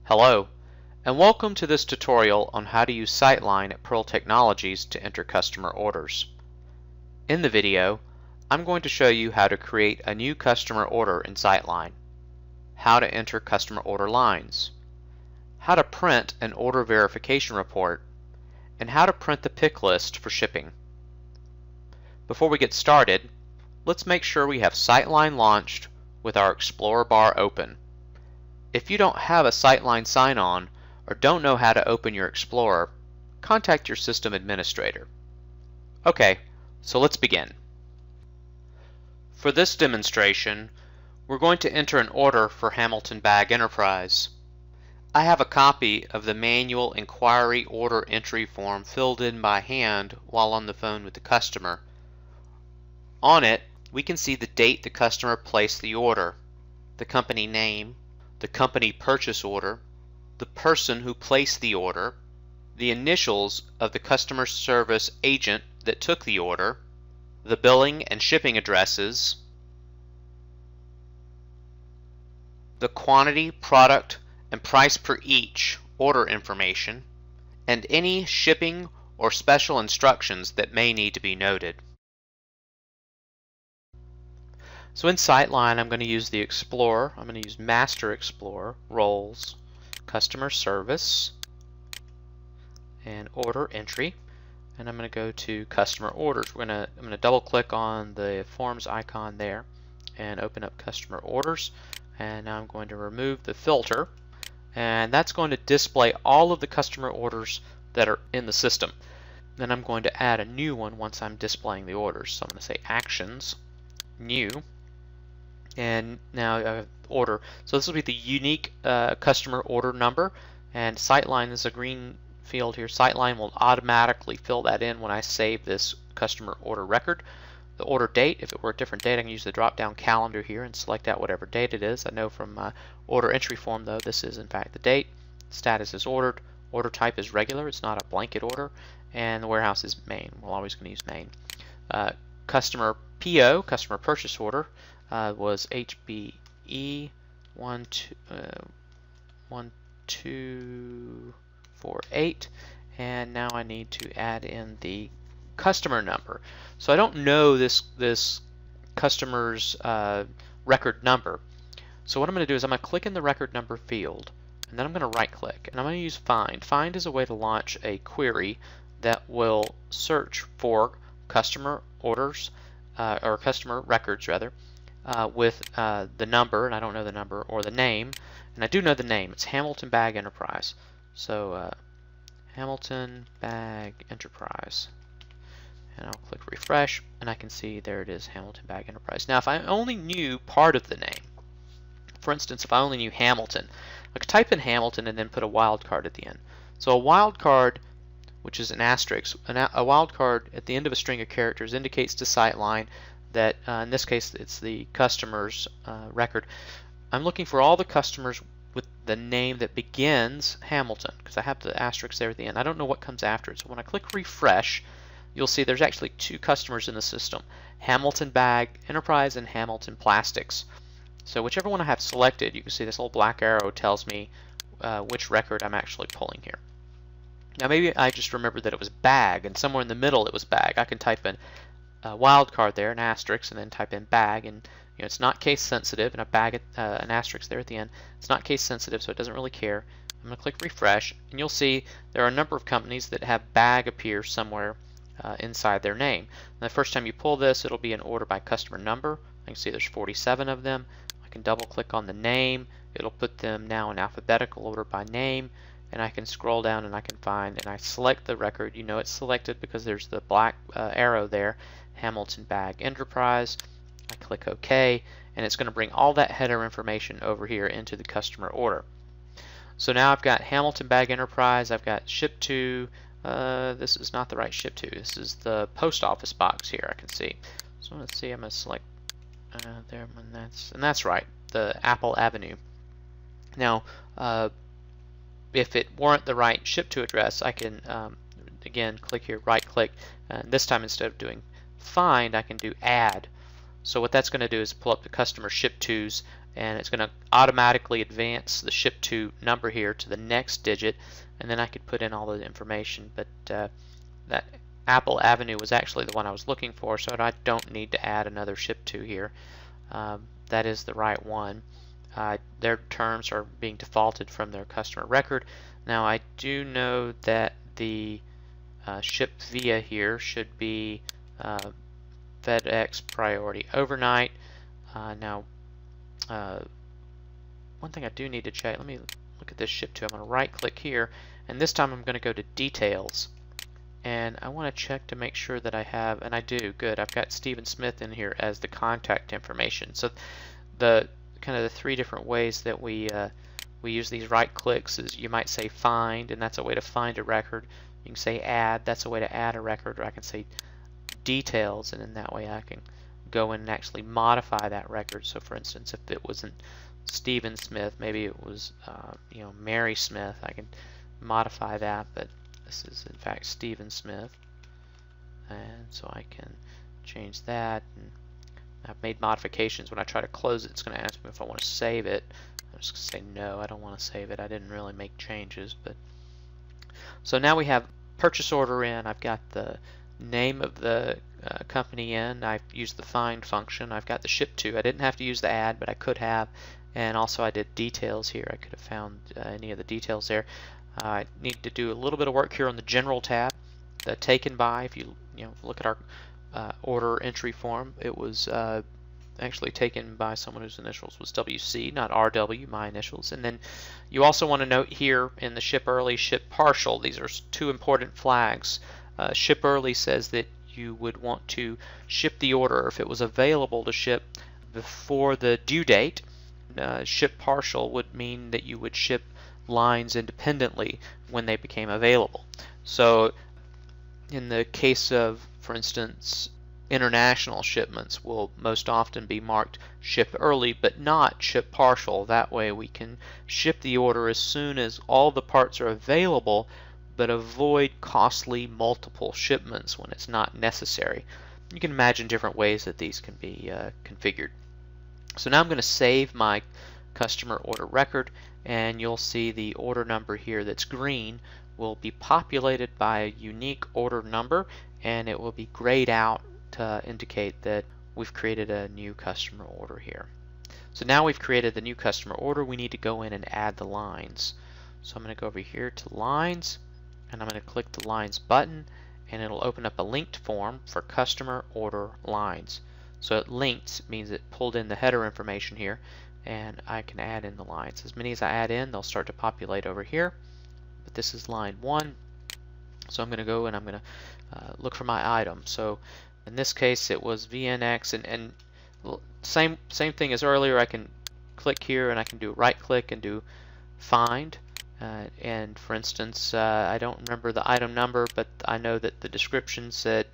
Hello, and welcome to this tutorial on how to use Sightline at Pearl Technologies to enter customer orders. In the video, I'm going to show you how to create a new customer order in Sightline, how to enter customer order lines, how to print an order verification report, and how to print the pick list for shipping. Before we get started, let's make sure we have Sightline launched with our Explorer bar open. If you don't have a Sightline sign-on or don't know how to open your Explorer, contact your system administrator. Okay, so let's begin. For this demonstration, we're going to enter an order for Hamilton Bag Enterprise. I have a copy of the manual inquiry order entry form filled in by hand while on the phone with the customer. On it, we can see the date the customer placed the order, the company name, the company purchase order, the person who placed the order, the initials of the customer service agent that took the order, the billing and shipping addresses, the quantity, product, and price per each order information, and any shipping or special instructions that may need to be noted. So in Sightline, I'm going to use the Explorer. I'm going to use Master Explorer, Roles, Customer Service, and Order Entry. And I'm going to go to Customer Orders. I'm going to double click on the Forms icon there and open up Customer Orders. And now I'm going to remove the filter. And that's going to display all of the customer orders that are in the system. Then I'm going to add a new one once I'm displaying the orders. So I'm going to say Actions, New. And now order. So this will be the unique customer order number, and Sightline is a green field here. Sightline will automatically fill that in when I save this customer order record. The order date, if it were a different date, I can use the drop down calendar here and select out whatever date it is. I know from order entry form though this is in fact the date. Status is ordered. Order type is regular, it's not a blanket order, and the warehouse is Maine. We're always going to use Maine. Customer PO, customer purchase order, was HBE 1248, and now I need to add in the customer number. So I don't know this customer's record number. So what I'm going to do is I'm going to click in the record number field, and then I'm going to right click, and I'm going to use Find. Find is a way to launch a query that will search for customer orders or customer records rather. With the number, and I don't know the number, or the name, and I do know the name. It's Hamilton Bag Enterprise. So Hamilton Bag Enterprise, and I'll click refresh, and I can see there it is, Hamilton Bag Enterprise. Now if I only knew part of the name, for instance if I only knew Hamilton, I could type in Hamilton and then put a wildcard at the end. So a wildcard, which is an asterisk, a wildcard at the end of a string of characters indicates to Sightline that in this case it's the customer's record. I'm looking for all the customers with the name that begins Hamilton, because I have the asterisk there at the end. I don't know what comes after it. So when I click refresh, you'll see there's actually two customers in the system, Hamilton Bag Enterprise and Hamilton Plastics. So whichever one I have selected, you can see this little black arrow tells me which record I'm actually pulling here. Now maybe I just remembered that it was bag, and somewhere in the middle it was bag. I can type in wildcard there, an asterisk, and then type in bag, and it's not case sensitive, and a bag, an asterisk there at the end. It's not case sensitive, so it doesn't really care. I'm going to click refresh, and you'll see there are a number of companies that have bag appear somewhere inside their name. And the first time you pull this, it'll be an order by customer number. I can see there's 47 of them. I can double click on the name. It'll put them now in alphabetical order by name, and I can scroll down and I can find, and I select the record. You know it's selected because there's the black arrow there, Hamilton Bag Enterprise. I click OK, and it's going to bring all that header information over here into the customer order. So now I've got Hamilton Bag Enterprise, I've got ship to, this is not the right ship to, this is the post office box here I can see. So let's see, I'm going to select there, and that's right, the Apple Avenue. Now if it weren't the right ship to address, I can again click here, right click, and this time instead of doing find I can do add. So what that's going to do is pull up the customer ship tos and it's going to automatically advance the ship to number here to the next digit, and then I could put in all the information. But that Apple Avenue was actually the one I was looking for, so I don't need to add another ship to here. That is the right one. Their terms are being defaulted from their customer record. Now I do know that the ship via here should be FedEx Priority Overnight. Now one thing I do need to check, let me look at this ship to. I'm going to right click here, and this time I'm going to go to Details, and I want to check to make sure that I have, and I do, good, I've got Stephen Smith in here as the contact information. So the kind of the three different ways that we use these right clicks is you might say find, and that's a way to find a record. You can say add, that's a way to add a record, or I can say details, and in that way I can go in and actually modify that record. So for instance, if it wasn't Stephen Smith, maybe it was Mary Smith, I can modify that, but this is in fact Stephen Smith, and so I can change that. And I've made modifications. When I try to close it, it's going to ask me if I want to save it. I'm just going to say no, I don't want to save it. I didn't really make changes. But so now we have purchase order in. I've got the name of the company in. I've used the find function. I've got the ship to. I didn't have to use the add, but I could have. And also I did details here. I could have found any of the details there. I need to do a little bit of work here on the general tab. The taken by, if you look at our order entry form, it was actually taken by someone whose initials was WC, not RW, my initials. And then you also want to note here in the ship early, ship partial, these are two important flags. Ship early says that you would want to ship the order if it was available to ship before the due date. Ship partial would mean that you would ship lines independently when they became available. So in the case of, for instance, international shipments will most often be marked ship early but not ship partial. That way we can ship the order as soon as all the parts are available, but avoid costly multiple shipments when it's not necessary. You can imagine different ways that these can be configured. So now I'm going to save my customer order record, and you'll see the order number here that's green will be populated by a unique order number, and it will be grayed out to indicate that we've created a new customer order here. So now we've created the new customer order, we need to go in and add the lines. So I'm going to go over here to lines, and I'm going to click the lines button, and it'll open up a linked form for customer order lines. So it linked means it pulled in the header information here, and I can add in the lines. As many as I add in, they'll start to populate over here. But this is line 1, so I'm going to go and I'm going to look for my item. So in this case it was VNX, and same thing as earlier. I can click here and I can do right click and do find, and for instance I don't remember the item number, but I know that the description said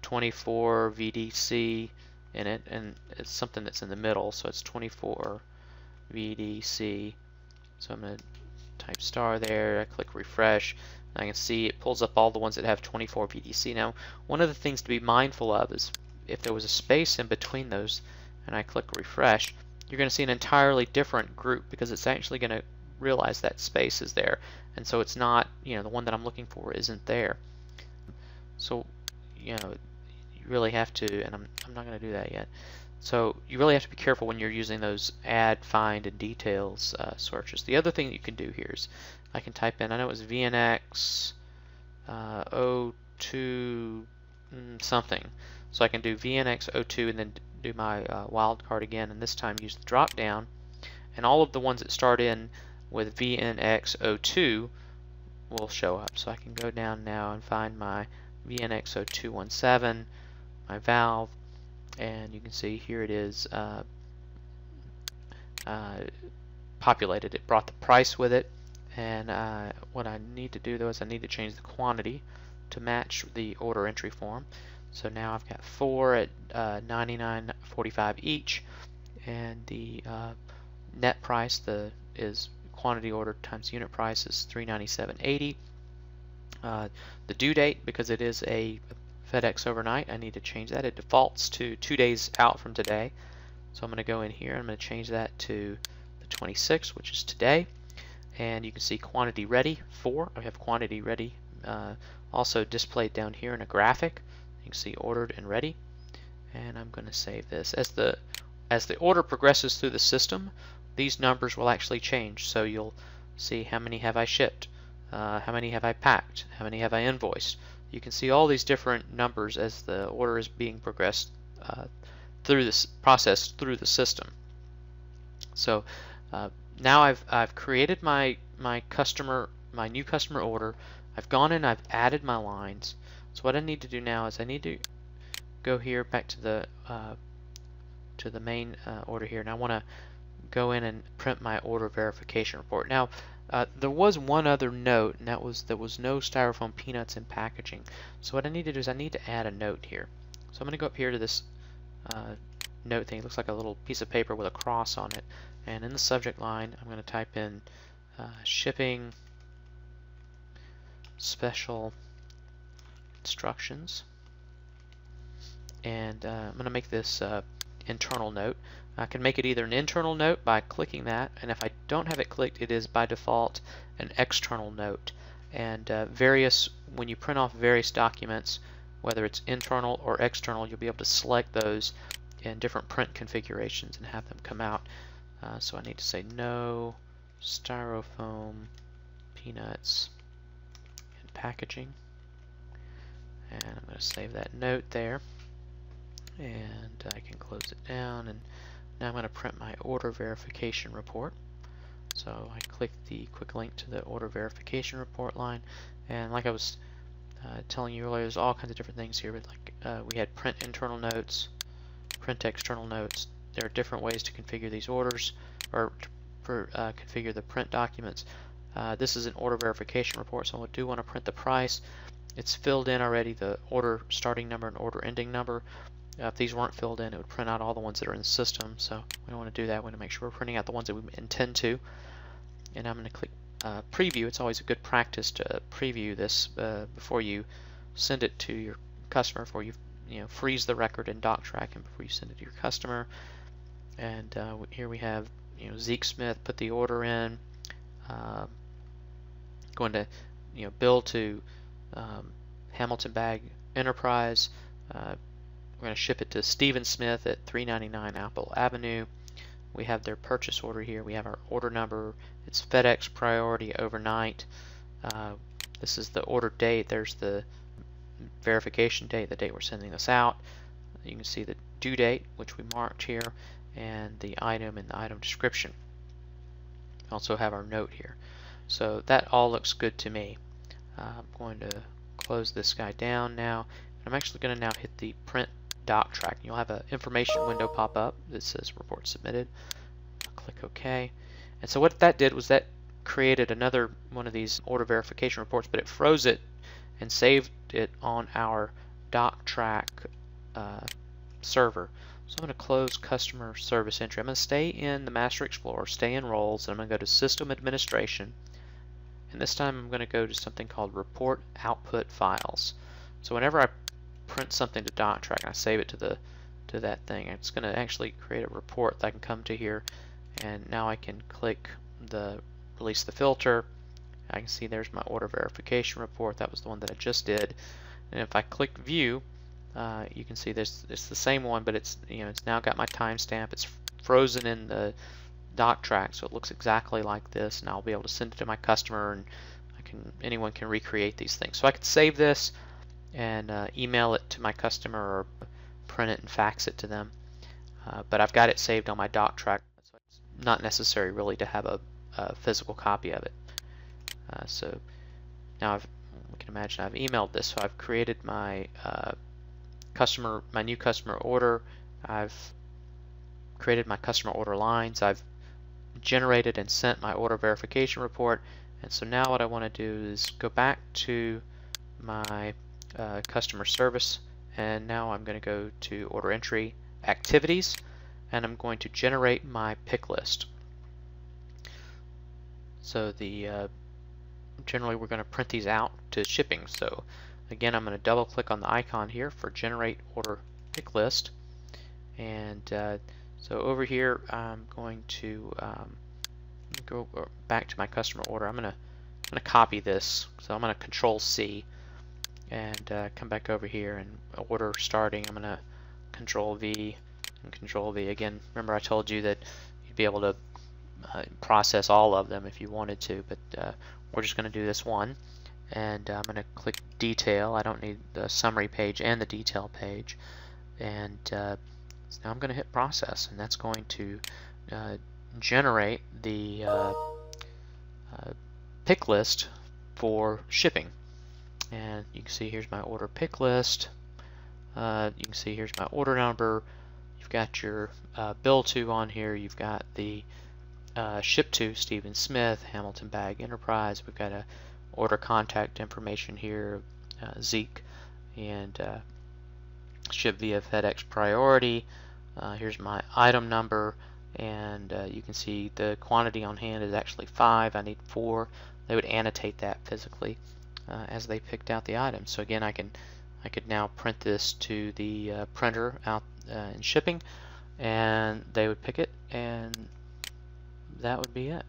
24 VDC in it, and it's something that's in the middle, so it's 24 VDC. So I'm going to type star there, I click refresh, and I can see it pulls up all the ones that have 24 VDC. Now one of the things to be mindful of is if there was a space in between those and I click refresh, you're going to see an entirely different group, because it's actually going to realize that space is there, and so it's not, the one that I'm looking for isn't there. So you really have to, and I'm not going to do that yet. So you really have to be careful when you're using those add, find, and details searches. The other thing that you can do here is I can type in, I know it was VNX 02 something. So I can do VNX 02 and then do my wildcard again, and this time use the drop down, and all of the ones that start in with VNX 02 will show up. So I can go down now and find my VNX 0217, my valve, and you can see here it is populated. It brought the price with it, and what I need to do though is I need to change the quantity to match the order entry form. So now I've got 4 at $99.45 each, and the net price is quantity ordered times unit price is $397.80. The due date, because it is a FedEx overnight, I need to change that. It defaults to 2 days out from today. So I'm going to go in here, I'm going to change that to the 26th, which is today. And you can see quantity ready for. I have quantity ready also displayed down here in a graphic. You can see ordered and ready. And I'm going to save this. As the order progresses through the system, these numbers will actually change. So you'll see how many have I shipped, how many have I packed, how many have I invoiced. You can see all these different numbers as the order is being progressed through this process through the system. So now I've created my new customer order. I've gone in, I've added my lines. So what I need to do now is I need to go here back to the main order here, and I want to go in and print my order verification report. Now there was one other note, and that was there was no styrofoam peanuts in packaging. So what I need to do is I need to add a note here. So I'm going to go up here to this note thing. It looks like a little piece of paper with a cross on it, and in the subject line I'm going to type in shipping special instructions, and I'm going to make this internal note. I can make it either an internal note by clicking that, and if I don't have it clicked, it is by default an external note. And when you print off various documents, whether it's internal or external, you'll be able to select those in different print configurations and have them come out. So I need to say no styrofoam peanuts in packaging, and I'm going to save that note there, and I can close it down. And now I'm going to print my order verification report. So I click the quick link to the order verification report line, and like I was telling you earlier, there's all kinds of different things here. But like we had print internal notes, print external notes. There are different ways to configure these orders, or configure the print documents. This is an order verification report, so I do want to print the price. It's filled in already, the order starting number and order ending number. If these weren't filled in, it would print out all the ones that are in the system, so we don't want to do that. We want to make sure we're printing out the ones that we intend to. And I'm going to click preview. It's always a good practice to preview this before you send it to your customer, before you freeze the record in DocTrack and before you send it to your customer. And here we have Zeke Smith put the order in, going to bill to Hamilton Bag Enterprise. We're going to ship it to Stephen Smith at 399 Apple Avenue. We have their purchase order here. We have our order number. It's FedEx priority overnight. This is the order date. There's the verification date, the date we're sending this out. You can see the due date, which we marked here, and the item and the item description. We also have our note here. So that all looks good to me. I'm going to close this guy down now. I'm actually going to now hit the print DocTrack. You'll have an information window pop up that says report submitted. I'll click OK. And so what that did was that created another one of these order verification reports, but it froze it and saved it on our DocTrack server. So I'm going to close customer service entry. I'm going to stay in the Master Explorer, stay in roles, and I'm going to go to System Administration. And this time I'm going to go to something called Report Output Files. So whenever I print something to DocTrack and I save it to that thing, it's going to actually create a report that I can come to here, and now I can click the release the filter. I can see there's my order verification report. That was the one that I just did. And if I click view, you can see it's the same one, but it's it's now got my timestamp. It's frozen in the DocTrack, so it looks exactly like this, and I'll be able to send it to my customer, and anyone can recreate these things. So I could save this and email it to my customer, or print it and fax it to them. But I've got it saved on my DocTrack, so it's not necessary really to have a physical copy of it. So now we can imagine I've emailed this, so I've created my new customer order. I've created my customer order lines. I've generated and sent my order verification report. And so now what I want to do is go back to my customer service, and now I'm going to go to order entry activities, and I'm going to generate my pick list. So generally we're going to print these out to shipping. So again, I'm going to double click on the icon here for generate order pick list, and So over here, I'm going to go back to my customer order. I'm gonna copy this. So I'm gonna Control C and come back over here and order starting. I'm gonna Control V and Control V again. Remember, I told you that you'd be able to process all of them if you wanted to, but we're just going to do this one. And I'm going to click Detail. I don't need the summary page and the detail page. And so now I'm going to hit Process, and that's going to generate the pick list for shipping. And you can see here's my order pick list. You can see here's my order number. You've got your bill to on here. You've got the ship to Stephen Smith, Hamilton Bag Enterprise. We've got a order contact information here, Zeke, and ship via FedEx Priority. Here's my item number, and you can see the quantity on hand is actually 5. I need 4. They would annotate that physically as they picked out the items. So again, I could now print this to the printer out in shipping, and they would pick it, and that would be it.